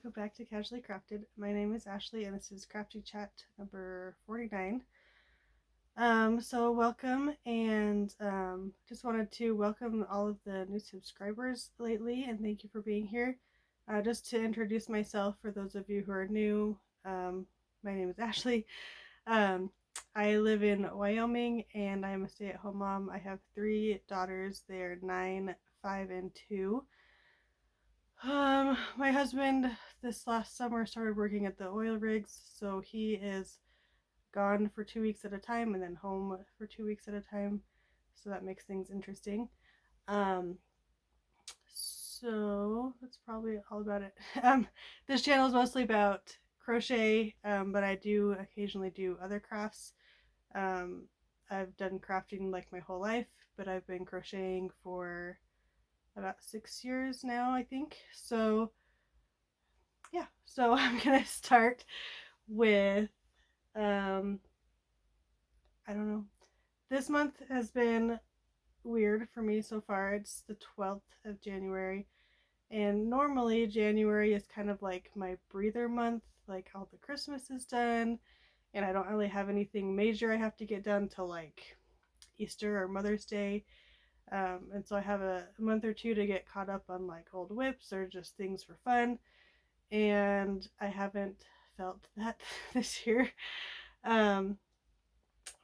welcome back to Casually Crafted. My name is Ashley and this is Crafty Chat number 49. So welcome, and just wanted to welcome all of the new subscribers lately and thank you for being here. Just to introduce myself for those of you who are new, my name is Ashley. Um, I live in Wyoming and I'm a stay-at-home mom. I have 3 daughters. They're 9, 5, and 2. My husband this last summer started working at the oil rigs, so he is gone for 2 weeks at a time and then home for 2 weeks at a time. So that makes things interesting. Um, so that's probably all about it. This channel is mostly about crochet, but I do occasionally do other crafts. Um, I've done crafting like my whole life, but I've been crocheting for about 6 years now, I think. So yeah, so I'm gonna start with I don't know. This month has been weird for me so far. It's the 12th of January, and normally January is kind of like my breather month, like all the Christmas is done, and I don't really have anything major I have to get done till like Easter or Mother's Day. And so I have a month or two to get caught up on like old whips or just things for fun, and I haven't felt that this year. Um,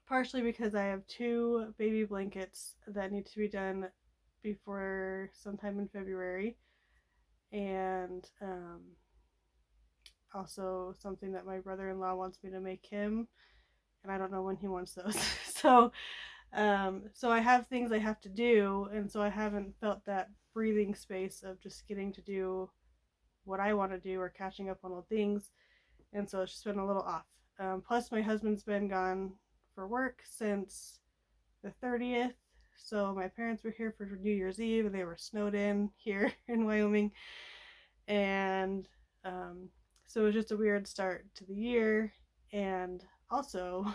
Partially because I have 2 baby blankets that need to be done before sometime in February, and also something that my brother-in-law wants me to make him, and I don't know when he wants those. So I have things I have to do, and so I haven't felt that breathing space of just getting to do what I want to do or catching up on all things, and so it's just been a little off. Plus, my husband's been gone for work since the 30th, so my parents were here for New Year's Eve and they were snowed in here in Wyoming, and so it was just a weird start to the year. And also,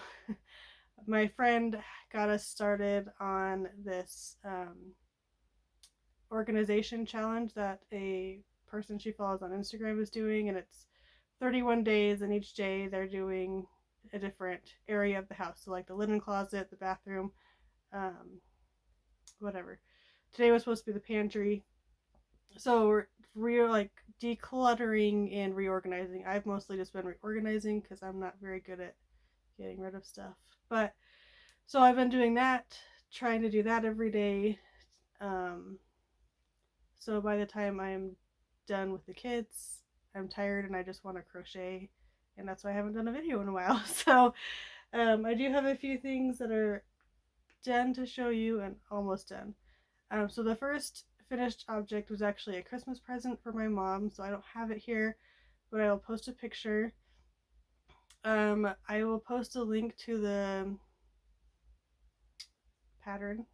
my friend got us started on this organization challenge that a person she follows on Instagram is doing, and it's 31 days, and each day they're doing a different area of the house. So, like the linen closet, the bathroom, whatever. Today was supposed to be the pantry. So, we're like decluttering and reorganizing. I've mostly just been reorganizing because I'm not very good at getting rid of stuff. But so I've been doing that, trying to do that every day. So by the time I'm done with the kids, I'm tired and I just want to crochet, and that's why I haven't done a video in a while. So I do have a few things that are done to show you and almost done. So the first finished object was actually a Christmas present for my mom, so I don't have it here, but I will post a picture. I will post a link to the pattern,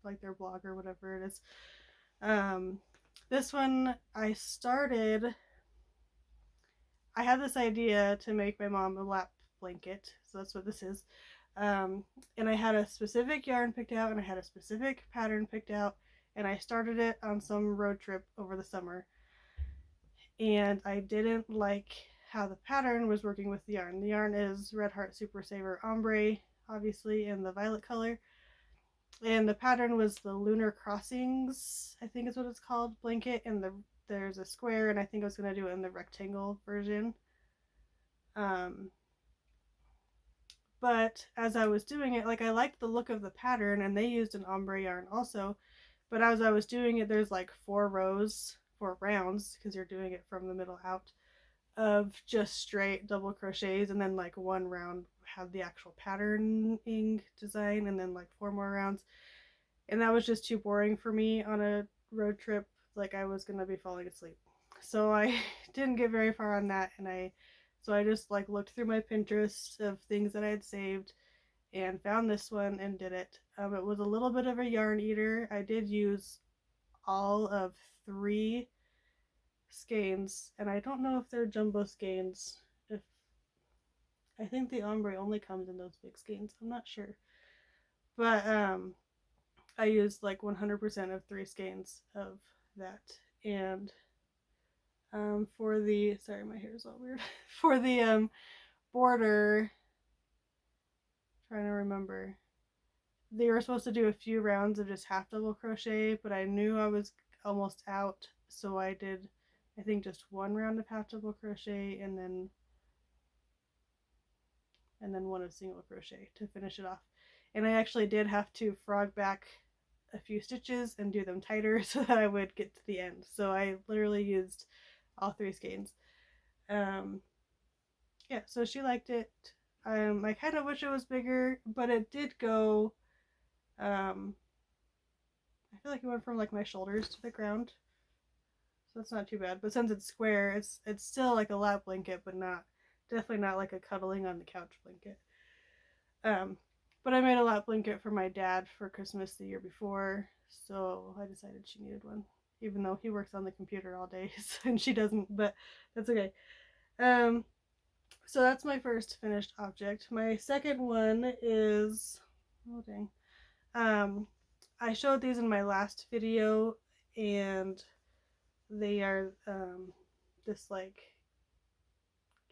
like their blog or whatever it is. This one I had this idea to make my mom a lap blanket, so that's what this is. And I had a specific yarn picked out and I had a specific pattern picked out, and I started it on some road trip over the summer. And I didn't like how the pattern was working with the yarn. The yarn is Red Heart Super Saver Ombre, obviously, in the violet color. And the pattern was the Lunar Crossings, I think is what it's called, blanket, and there's a square, and I think I was going to do it in the rectangle version. But as I was doing it, like I liked the look of the pattern, and they used an ombre yarn also, but as I was doing it, there's like 4 rounds, because you're doing it from the middle out, of just straight double crochets, and then like 1 round had the actual patterning design, and then like 4 more rounds, and that was just too boring for me on a road trip. Like I was gonna be falling asleep, so I didn't get very far on that, and I just like looked through my Pinterest of things that I had saved and found this one and did it. It was a little bit of a yarn eater. I did use all of 3 skeins, and I don't know if they're jumbo skeins. If I think the ombre only comes in those big skeins, I'm not sure, but I used like 100% of 3 skeins of that, and For the, sorry, my hair is all weird. For the border, trying to remember. They were supposed to do a few rounds of just half double crochet, but I knew I was almost out, so I did, I think, just one round of half double crochet and then one of single crochet to finish it off. And I actually did have to frog back a few stitches and do them tighter so that I would get to the end. So I literally used all 3 skeins. Yeah, so she liked it. I kind of wish it was bigger, but it did go. I feel like it went from like my shoulders to the ground, so that's not too bad. But since it's square, it's still like a lap blanket, but not, definitely not like a cuddling on the couch blanket. But I made a lap blanket for my dad for Christmas the year before, so I decided she needed one, even though he works on the computer all day and she doesn't. But that's okay. So that's my first finished object. My second one is, oh dang, I showed these in my last video, and they are this like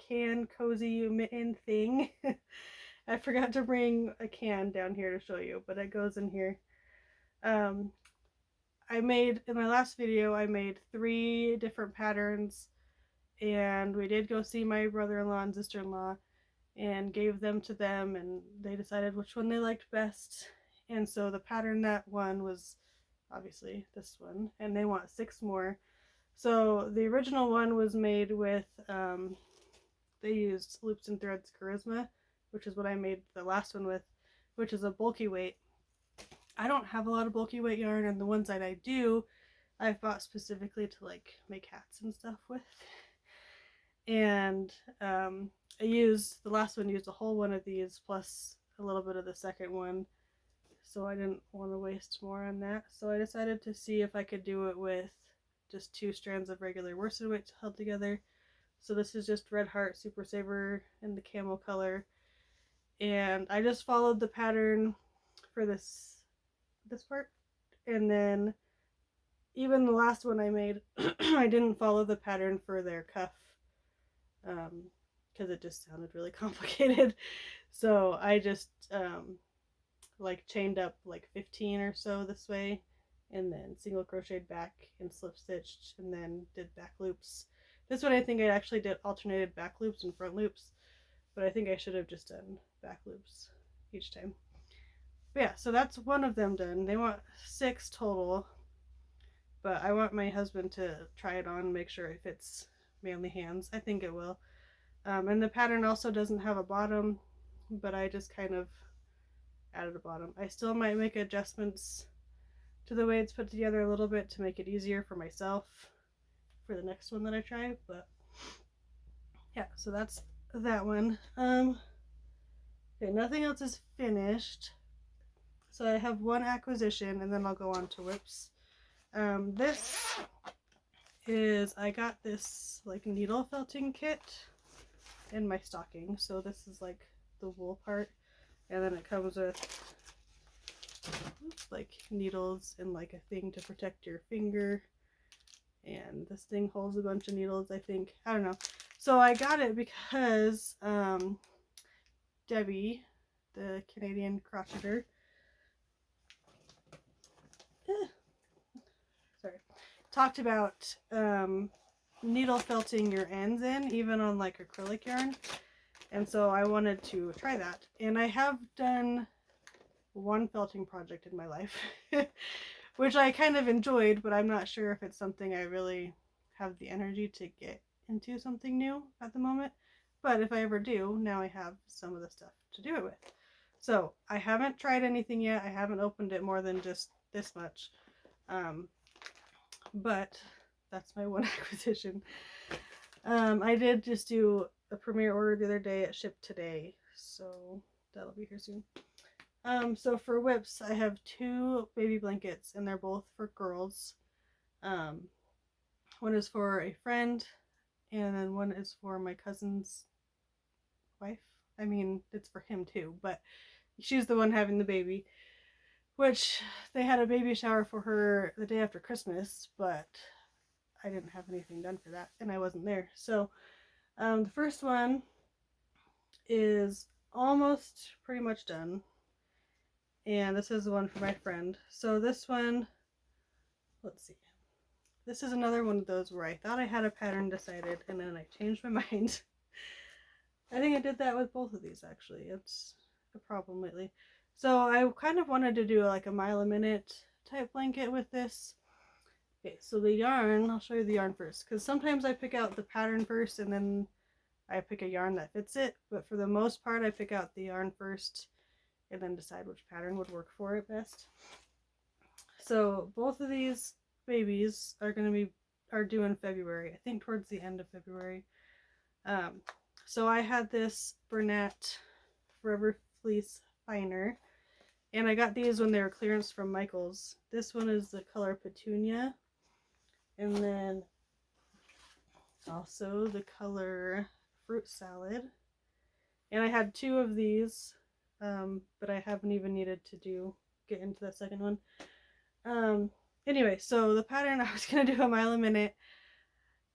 can cozy mitten thing. I forgot to bring a can down here to show you, but it goes in here. I made, in my last video, I made 3 different patterns, and we did go see my brother-in-law and sister-in-law and gave them to them, and they decided which one they liked best. And so the pattern that won was obviously this one, and they want 6 more. So the original one was made with, they used Loops and Threads Charisma, which is what I made the last one with, which is a bulky weight. I don't have a lot of bulky weight yarn, and the ones that I do, I've bought specifically to like make hats and stuff with. And I used, the last one used a whole one of these plus a little bit of the second one, so I didn't want to waste more on that. So I decided to see if I could do it with just 2 strands of regular worsted weight held together. So this is just Red Heart Super Saver in the camel color, and I just followed the pattern for this part, and then even the last one I made I didn't follow the pattern for their cuff because it just sounded really complicated. So I just like chained up like 15 or so this way, and then single crocheted back and slip stitched, and then did back loops. This one I think I actually did alternated back loops and front loops, but I think I should have just done back loops each time. But yeah, so that's one of them done. They want 6 total, but I want my husband to try it on, make sure it fits manly hands. I think it will. And the pattern also doesn't have a bottom, but I just kind of added a bottom. I still might make adjustments to the way it's put together a little bit to make it easier for myself for the next one that I try, but yeah, so that's that one. Okay, nothing else is finished. So I have one acquisition, and then I'll go on to whips. This is, I got this like needle felting kit in my stocking. So this is like the wool part, and then it comes with like needles and like a thing to protect your finger, and this thing holds a bunch of needles, I think. I don't know. So I got it because Debbie, the Canadian crocheter, talked about needle felting your ends in, even on like acrylic yarn, and so I wanted to try that. And I have done one felting project in my life which I kind of enjoyed, but I'm not sure if it's something I really have the energy to get into something new at the moment. But if I ever do, now I have some of the stuff to do it with. So I haven't tried anything yet. I haven't opened it more than just this much. But that's my one acquisition. I did just do a premiere order the other day. It shipped today, so that'll be here soon. So for whips, I have 2 baby blankets, and they're both for girls. One is for a friend, and then one is for my cousin's wife. I mean, it's for him too, but she's the one having the baby, which they had a baby shower for her the day after Christmas, but I didn't have anything done for that and I wasn't there. So the first one is almost pretty much done. And this is the one for my friend. So this one, let's see. This is another one of those where I thought I had a pattern decided and then I changed my mind. I think I did that with both of these actually. It's a problem lately. So I kind of wanted to do like a mile a minute type blanket with this. Okay, so the yarn, I'll show you the yarn first, because sometimes I pick out the pattern first and then I pick a yarn that fits it, but for the most part I pick out the yarn first and then decide which pattern would work for it best. So both of these babies are due in February, I think towards the end of February. So I had this Bernat Forever Fleece Finer, and I got these when they were clearance from Michael's. This one is the color Petunia, and then also the color Fruit Salad. And I had two of these, but I haven't even needed to get into the second one. Anyway, so the pattern, I was going to do a mile a minute,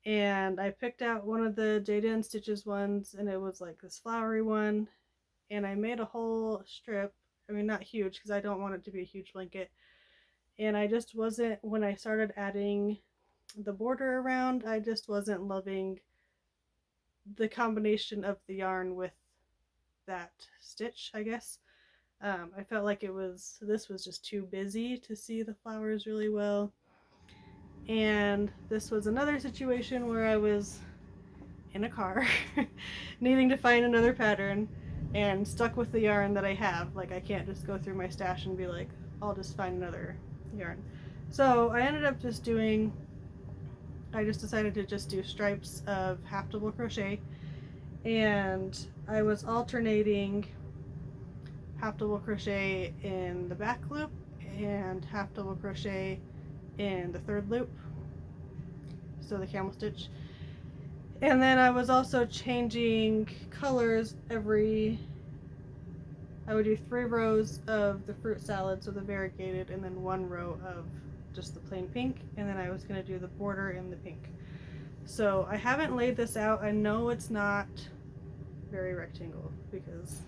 and I picked out one of the Jada and Stitches ones, and it was like this flowery one, and I made a whole strip. I mean, not huge, because I don't want it to be a huge blanket. And I just wasn't, when I started adding the border around, I just wasn't loving the combination of the yarn with that stitch, I guess. I felt like this was just too busy to see the flowers really well. And this was another situation where I was in a car needing to find another pattern and stuck with the yarn that I have. Like, I can't just go through my stash and be like, I'll just find another yarn. So I ended up I just decided to just do stripes of half double crochet, and I was alternating half double crochet in the back loop and half double crochet in the third loop, so the camel stitch. And then I was also changing colors I would do 3 rows of the fruit salad, so the variegated, and then 1 row of just the plain pink, and then I was going to do the border in the pink. So I haven't laid this out. I know it's not very rectangle because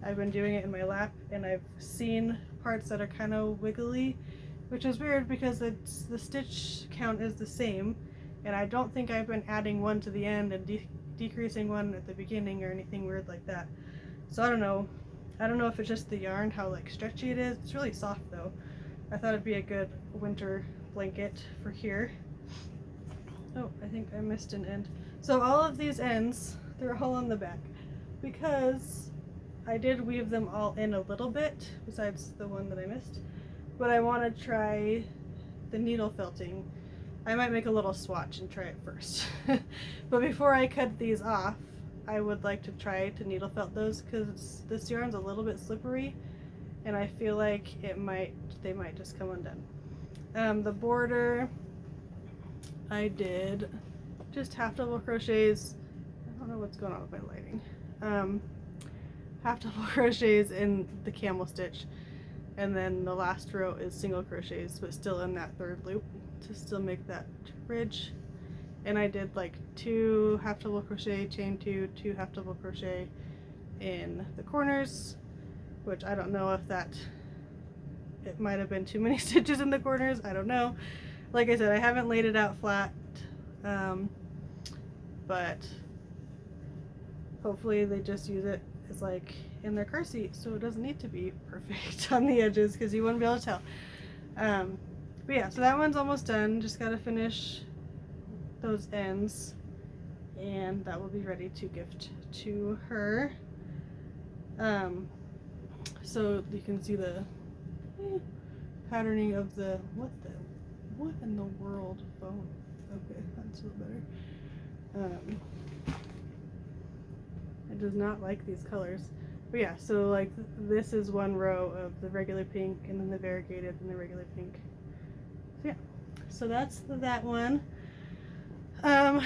I've been doing it in my lap, and I've seen parts that are kind of wiggly, which is weird because the stitch count is the same, and I don't think I've been adding one to the end and decreasing one at the beginning or anything weird like that. So I don't know if it's just the yarn, how like stretchy it is. It's really soft though. I thought it'd be a good winter blanket for here. Oh, I think I missed an end. So all of these ends, they're all on the back because I did weave them all in a little bit, besides the one that I missed. But I want to try the needle felting. I might make a little swatch and try it first. But before I cut these off, I would like to try to needle felt those because this yarn's a little bit slippery, and I feel like they might just come undone. The border, I did just half double crochets. I don't know what's going on with my lighting. Half double crochets in the camel stitch, and then the last row is single crochets, but still in that third loop to still make that bridge. And I did like 2 half double crochet, chain 2, 2 half double crochet in the corners, which I don't know if it might have been too many stitches in the corners. I don't know. Like I said, I haven't laid it out flat, but hopefully they just use it as like in their car seat, so it doesn't need to be perfect on the edges because you wouldn't be able to tell. But yeah, so that one's almost done. Just gotta finish those ends, and that will be ready to gift to her. So you can see the patterning of the what in the world phone. Okay, that's a little better. It does not like these colors. But yeah, so like this is 1 row of the regular pink, and then the variegated, and the regular pink. So yeah, so that's that one. The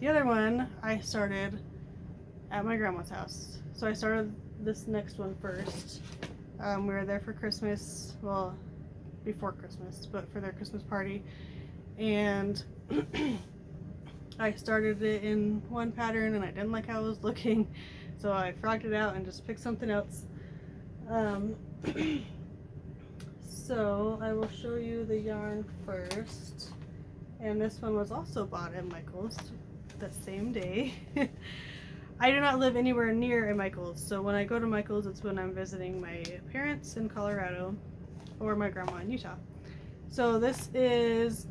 other one I started at my grandma's house. So I started this next one first. We were there for Christmas, well, before Christmas, but for their Christmas party. and I started it in one pattern and I didn't like how it was looking, so I frogged it out and just picked something else. So I will show you the yarn first, and this one was also bought at Michael's the same day. I do not live anywhere near a Michael's, so when I go to Michael's, it's when I'm visiting my parents in Colorado or my grandma in Utah. So this is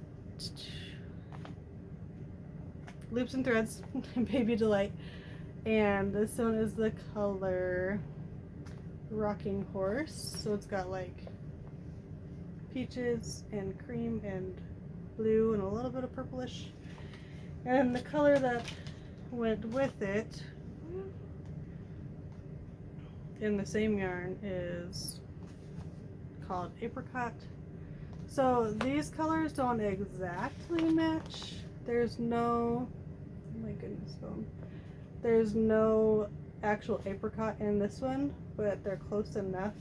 Loops and Threads, Baby Delight, and this one is the color Rocking Horse. So it's got like peaches and cream and blue and a little bit of purplish. And the color that went with it in the same yarn is called Apricot. So these colors don't exactly match. There's no, oh my goodness phone. There's no actual apricot in this one, but they're close enough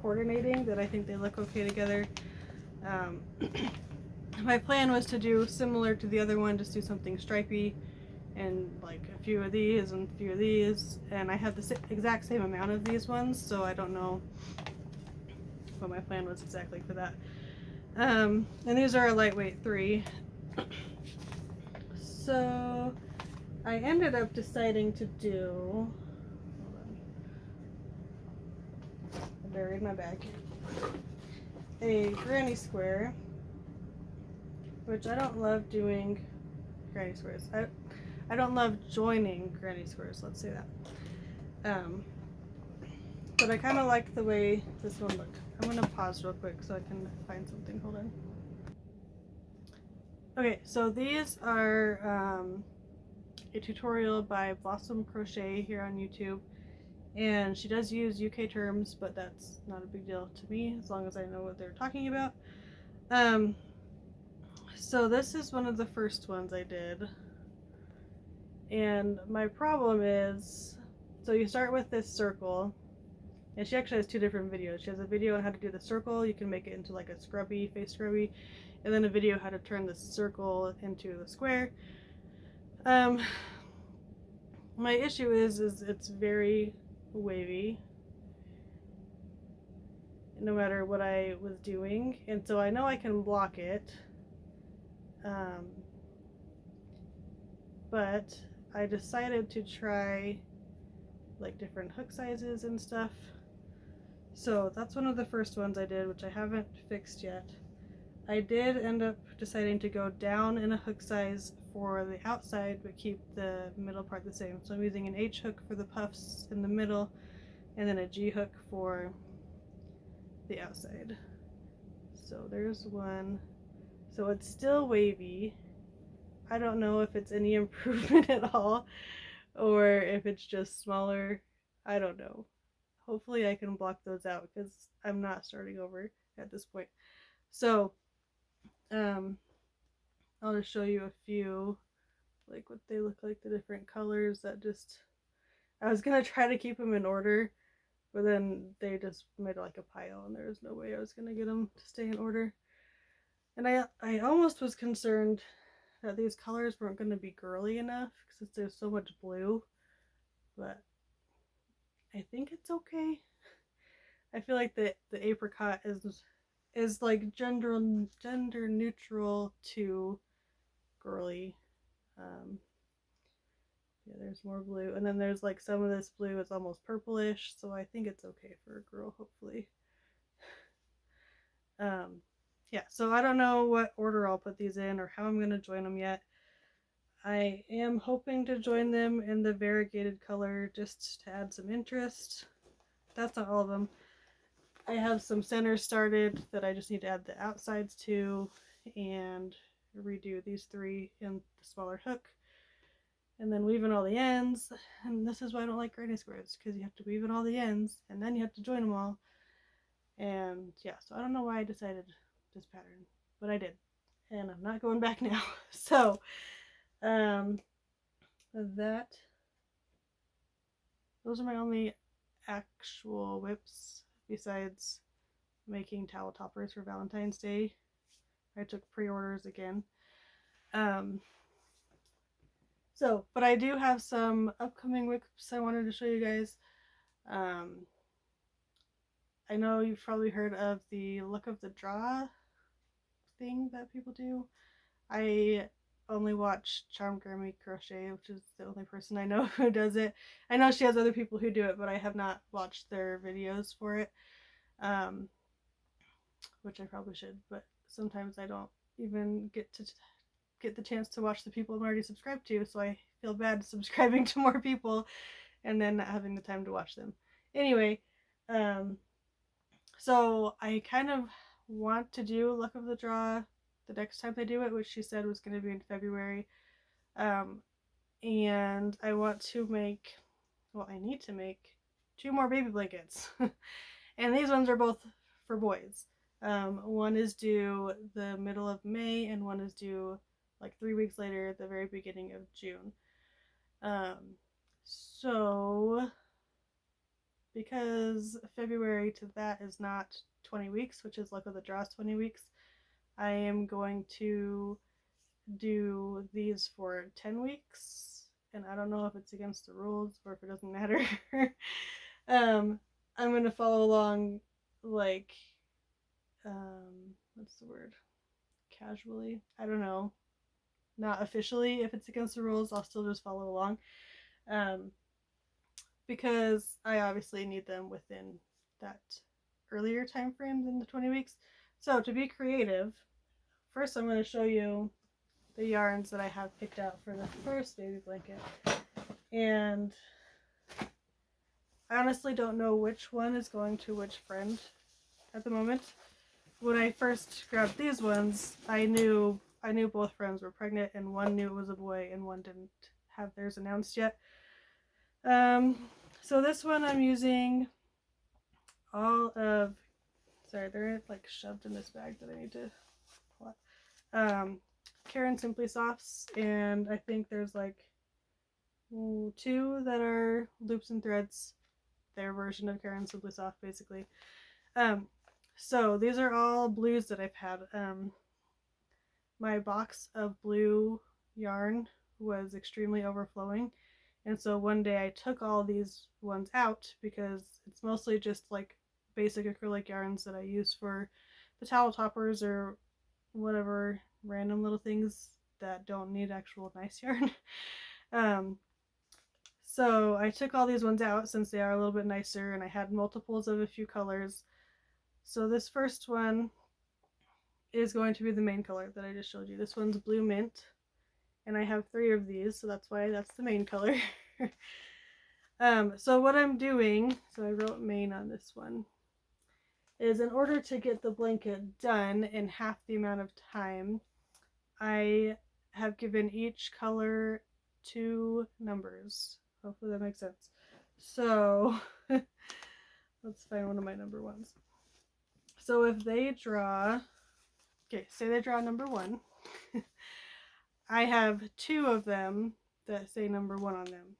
coordinating that I think they look okay together. My plan was to do similar to the other one, just do something stripey and like a few of these and a few of these, and I have the exact same amount of these ones, so I don't know what my plan was exactly for that. And these are a lightweight 3. So I ended up deciding to do, hold on, I buried my bag, a granny square, which I don't love doing granny squares. I don't love joining granny squares, let's say that. But I kind of like the way this one looked. I'm going to pause real quick so I can find something. Hold on. Okay, so these are a tutorial by Blossom Crochet here on YouTube. And she does use UK terms, but that's not a big deal to me as long as I know what they're talking about. So this is one of the first ones I did. And my problem is, so you start with this circle, and she actually has 2 different videos. She has a video on how to do the circle, you can make it into like a scrubby, face scrubby, and then a video how to turn the circle into a square. My issue is it's very wavy, no matter what I was doing, and so I know I can block it, but I decided to try like different hook sizes and stuff. So that's one of the first ones I did, which I haven't fixed yet. I did end up deciding to go down in a hook size for the outside, but keep the middle part the same. So I'm using an H hook for the puffs in the middle, and then a G hook for the outside. So there's one. So it's still wavy. I don't know if it's any improvement at all, or if it's just smaller. I don't know. Hopefully I can block those out because I'm not starting over at this point. So I'll just show you a few, like what they look like, the different colors that just, I was gonna try to keep them in order, but then they just made like a pile and there was no way I was gonna get them to stay in order. And I almost was concerned that these colors weren't gonna be girly enough because there's so much blue, but I think it's okay. I feel like the apricot is like gender neutral to girly. Yeah, there's more blue, and then there's like some of this blue is almost purplish, so I think it's okay for a girl, hopefully. Yeah, so I don't know what order I'll put these in or how I'm gonna join them yet. I am hoping to join them in the variegated color just to add some interest. That's not all of them. I have some centers started that I just need to add the outsides to and redo these 3 in the smaller hook, and then weave in all the ends. And this is why I don't like granny squares, because you have to weave in all the ends and then you have to join them all. And yeah, so I don't know why I decided this pattern, but I did, and I'm not going back now. So those are my only actual whips besides making towel toppers for Valentine's Day. I took pre-orders again. But I do have some upcoming WIPs I wanted to show you guys. I know you've probably heard of the look of the draw thing that people do. I only watch Charm Grammy Crochet, which is the only person I know who does it. I know she has other people who do it, but I have not watched their videos for it, which I probably should, but sometimes I don't even get the chance to watch the people I'm already subscribed to, so I feel bad subscribing to more people and then not having the time to watch them. Anyway, so I kind of want to do Luck of the Draw the next time they do it, which she said was going to be in February. And I want to make, well, I need to make 2 more baby blankets. And these ones are both for boys. One is due the middle of May, and one is due like 3 weeks later, at the very beginning of June. So because February to that is not 20 weeks, which is Luck of the Draw's 20 weeks, I am going to do these for 10 weeks, and I don't know if it's against the rules or if it doesn't matter. I'm going to follow along, like, what's the word? Casually? I don't know. Not officially. If it's against the rules, I'll still just follow along. Because I obviously need them within that earlier time frame than the 20 weeks. So to be creative, first I'm going to show you the yarns that I have picked out for the first baby blanket. And I honestly don't know which one is going to which friend at the moment. When I first grabbed these ones, I knew both friends were pregnant, and one knew it was a boy and one didn't have theirs announced yet. So this one I'm using all of, sorry, they're like shoved in this bag that I need to pull out. Karen Simply Softs, and I think there's like 2 that are loops and threads, their version of Karen Simply Soft basically. So these are all blues that I've had. My box of blue yarn was extremely overflowing, and so one day I took all these ones out because it's mostly just like basic acrylic yarns that I use for the towel toppers or whatever random little things that don't need actual nice yarn. So I took all these ones out since they are a little bit nicer, and I had multiples of a few colors. So this first one is going to be the main color that I just showed you. This one's Blue Mint, and I have 3 of these, so that's why that's the main color. So what I'm doing, so I wrote main on this one, is in order to get the blanket done in half the amount of time, I have given each color 2 numbers. Hopefully that makes sense. So let's find one of my number ones. So if they draw, okay, say they draw number 1, I have 2 of them that say number 1 on them.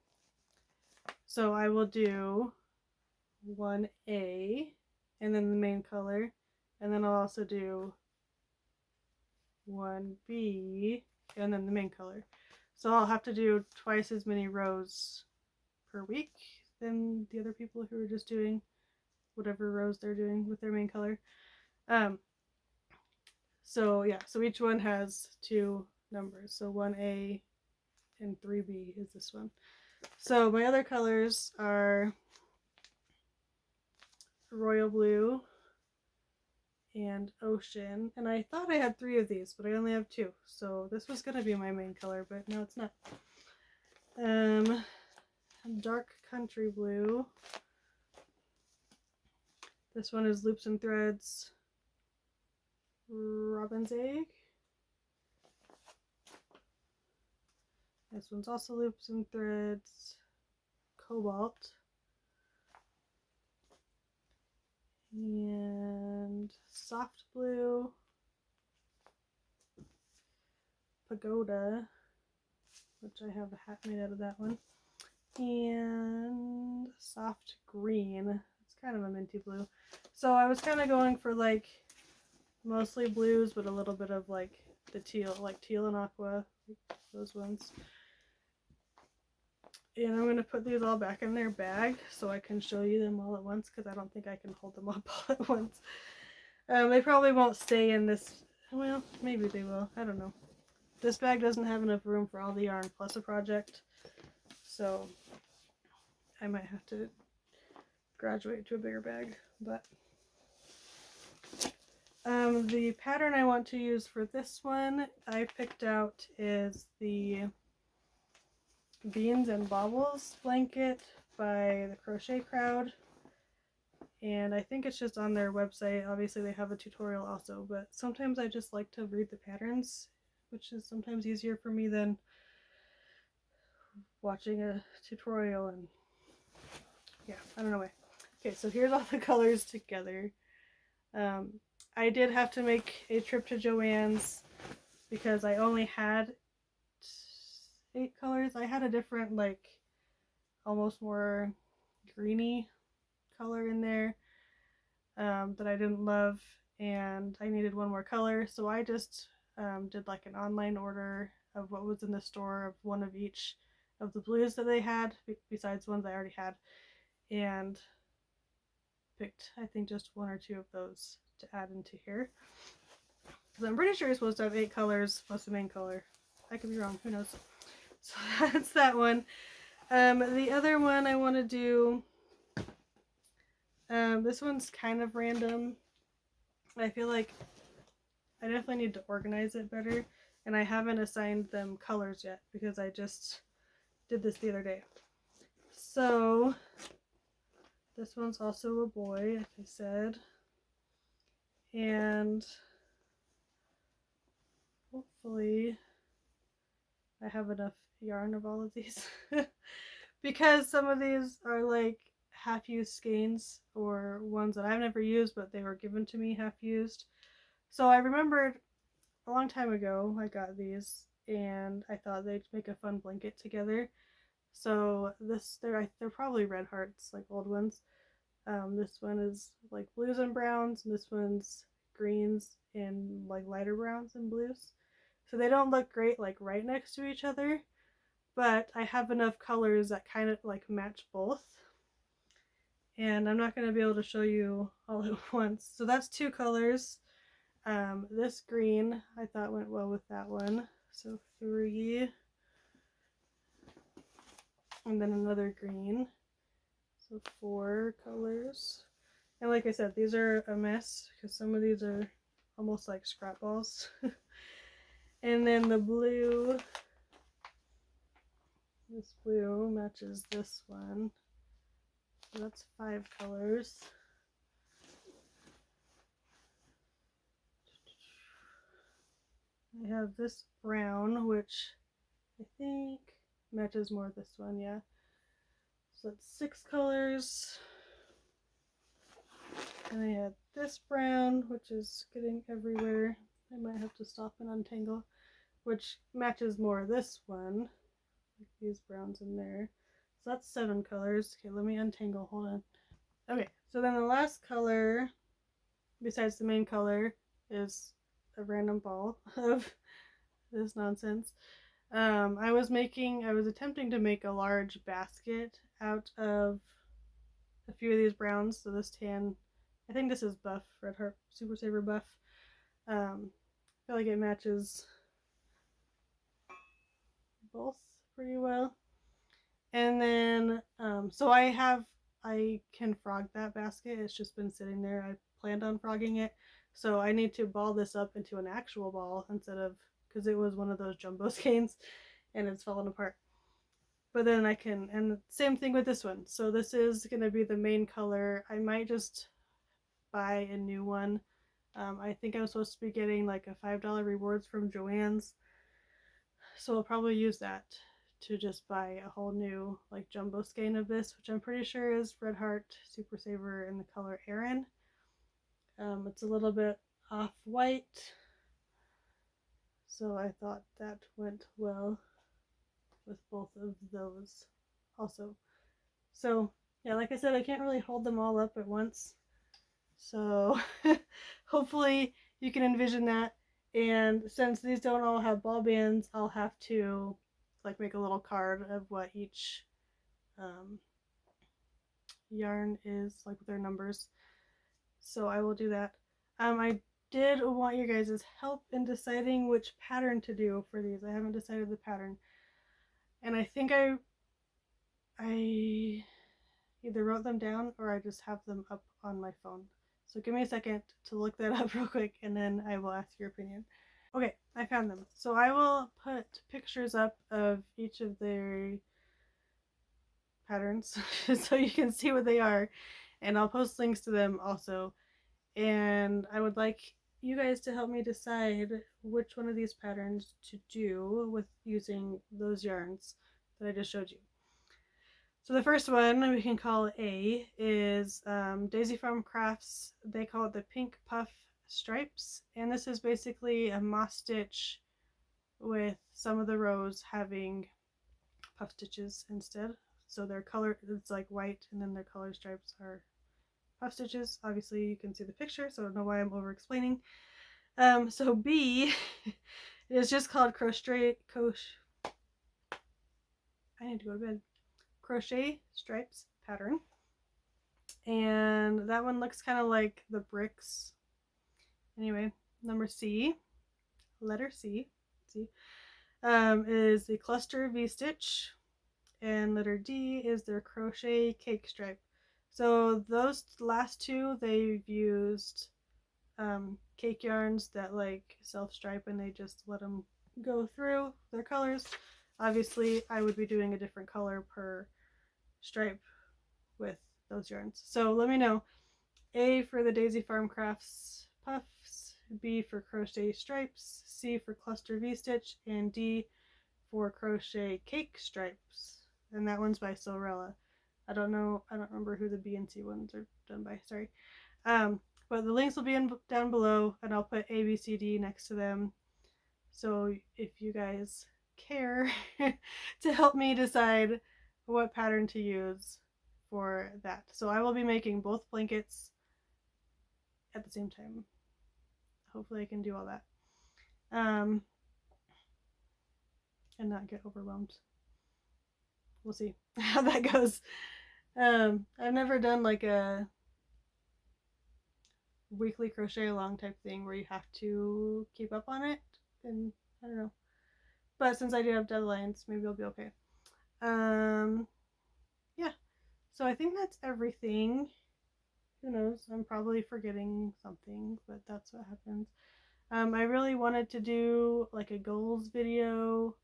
So I will do 1A and then the main color, and then I'll also do 1B and then the main color. So I'll have to do twice as many rows per week than the other people who are just doing whatever rows they're doing with their main color. So yeah, so each one has 2 numbers. So 1A and 3B is this one. So my other colors are Royal Blue and Ocean, and I thought I had 3 of these, but I only have 2. So this was going to be my main color, but no, it's not. Dark Country Blue. This one is Loops and Threads Robin's Egg. This one's also Loops and Threads Cobalt. And Soft Blue Pagoda, which I have a hat made out of that one. And Soft Green. It's kind of a minty blue. So I was kind of going for like mostly blues, but a little bit of like the teal, like teal and aqua, like those ones. And I'm going to put these all back in their bag so I can show you them all at once, because I don't think I can hold them up all at once. They probably won't stay in this, well, maybe they will, I don't know. This bag doesn't have enough room for all the yarn plus a project, so I might have to graduate to a bigger bag. But the pattern I want to use for this one I picked out is the Beans and Baubles blanket by the Crochet Crowd, and I think it's just on their website. Obviously they have a tutorial also, but sometimes I just like to read the patterns, which is sometimes easier for me than watching a tutorial. And yeah, I don't know why. Okay, so here's all the colors together. I did have to make a trip to Joann's because I only had 8 colors. I had a different, like, almost more greeny color in there that I didn't love, and I needed one more color, so I just did like an online order of what was in the store of one of each of the blues that they had, besides ones I already had, and picked, I think, just 1 or 2 of those to add into here. Because I'm pretty sure you're supposed to have 8 colors plus the main color. I could be wrong, who knows. So that's that one. The other one I want to do, this one's kind of random. I feel like I definitely need to organize it better, and I haven't assigned them colors yet because I just did this the other day. So this one's also a boy, like I said, and hopefully I have enough yarn of all of these because some of these are like half-used skeins or ones that I've never used, but they were given to me half-used. So I remembered a long time ago I got these, and I thought they'd make a fun blanket together. So they're probably red hearts, like old ones. This one is like blues and browns, and this one's greens and like lighter browns and blues. So they don't look great like right next to each other, but I have enough colors that kind of like match both. And I'm not going to be able to show you all at once. So that's 2 colors. This green I thought went well with that one. So 3. And then another green. So 4 colors. And like I said, these are a mess because some of these are almost like scrap balls. And then the blue, this blue matches this one. So that's 5 colors. I have this brown, which I think matches more this one, yeah. So that's 6 colors. And I had this brown, which is getting everywhere. I might have to stop and untangle, which matches more this one. Like these browns in there. So that's 7 colors. Okay, let me untangle, hold on. Okay, so then the last color, besides the main color, is a random ball of this nonsense. I was attempting to make a large basket out of a few of these browns. So this tan, I think this is Buff, Red Heart Super Saver Buff. I feel like it matches both pretty well. And then, so I can frog that basket. It's just been sitting there. I planned on frogging it. So I need to ball this up into an actual ball instead of, because it was one of those jumbo skeins and it's fallen apart. But then I can, and same thing with this one. So this is going to be the main color. I might just buy a new one. I think I'm supposed to be getting like a $5 rewards from Joann's. So I'll probably use that to just buy a whole new like jumbo skein of this, which I'm pretty sure is Red Heart Super Saver in the color Aran. It's a little bit off-white, so I thought that went well with both of those also. So yeah, like I said, I can't really hold them all up at once, so hopefully you can envision that. And since these don't all have ball bands, I'll have to like make a little card of what each um, yarn is, like with their numbers. So I will do that. I did want your guys' help in deciding which pattern to do for these. I haven't decided the pattern. And I think I either wrote them down or I just have them up on my phone. So give me a second to look that up real quick and then I will ask your opinion. Okay, I found them. So I will put pictures up of each of their patterns so you can see what they are. And I'll post links to them also. And I would like you guys to help me decide which one of these patterns to do with using those yarns that I just showed you. So the first one we can call A is Daisy Farm Crafts. They call it the Pink Puff Stripes, and this is basically a moss stitch with some of the rows having puff stitches instead. So their color, it's like white, and then their color stripes are puff stitches. Obviously you can see the picture, so I don't know why I'm over explaining. So B is just called Crochet. I need to go to bed. Crochet Stripes pattern, and that one looks kind of like the bricks. Anyway, number C, letter C, is the cluster V-stitch, and letter D is their crochet cake stripe. So those last two, they've used cake yarns that like self-stripe, and they just let them go through their colors. Obviously, I would be doing a different color per stripe with those yarns. So let me know. A for the Daisy Farm Crafts puffs, B for crochet stripes, C for cluster V-stitch, and D for crochet cake stripes. And that one's by Sorella. I don't remember who the B and C ones are done by, sorry. But the links will be down below, and I'll put A, B, C, D next to them. So if you guys care to help me decide what pattern to use for that. So I will be making both blankets at the same time. Hopefully I can do all that. And not get overwhelmed. We'll see how that goes. I've never done like a weekly crochet along type thing where you have to keep up on it, and I don't know. But since I do have deadlines, maybe it'll be okay. Yeah. So I think that's everything. Who knows? I'm probably forgetting something, but that's what happens. I really wanted to do like a goals video,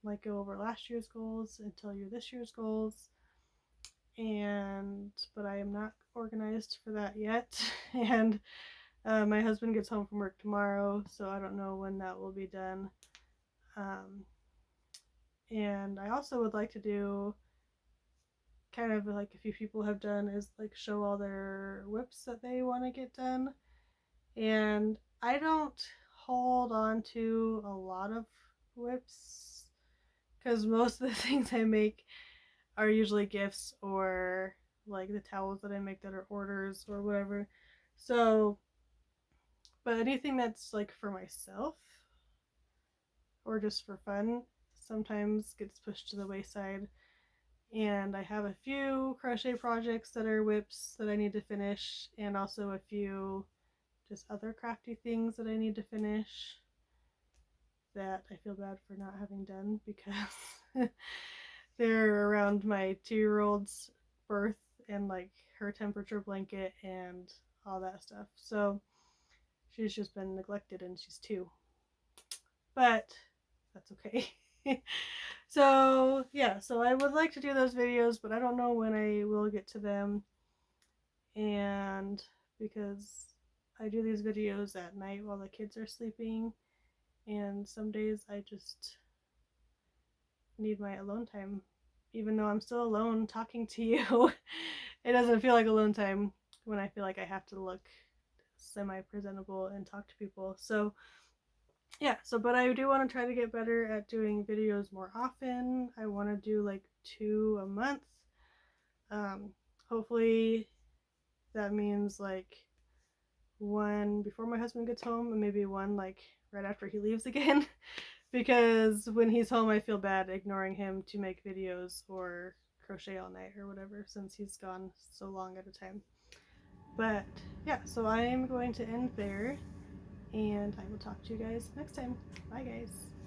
like go over last year's goals and tell you this year's goals. But I am not organized for that yet. And my husband gets home from work tomorrow, so I don't know when that will be done. And I also would like to do kind of like a few people have done is like show all their whips that they want to get done. And I don't hold on to a lot of whips because most of the things I make are usually gifts or like the towels that I make that are orders or whatever. So, but anything that's like for myself or just for fun sometimes gets pushed to the wayside. And I have a few crochet projects that are whips that I need to finish, and also a few just other crafty things that I need to finish that I feel bad for not having done because they're around my 2-year-old's birth and like her temperature blanket and all that stuff. So she's just been neglected and she's 2. But that's okay. So yeah, so I would like to do those videos, but I don't know when I will get to them. And because I do these videos at night while the kids are sleeping, and some days I just need my alone time. Even though I'm still alone talking to you, it doesn't feel like alone time when I feel like I have to look semi-presentable and talk to people. So yeah, but I do want to try to get better at doing videos more often. I want to do like 2 a month. Hopefully that means like one before my husband gets home and maybe one like right after he leaves again. Because when he's home I feel bad ignoring him to make videos or crochet all night or whatever since he's gone so long at a time. But yeah, so I am going to end there and I will talk to you guys next time. Bye guys.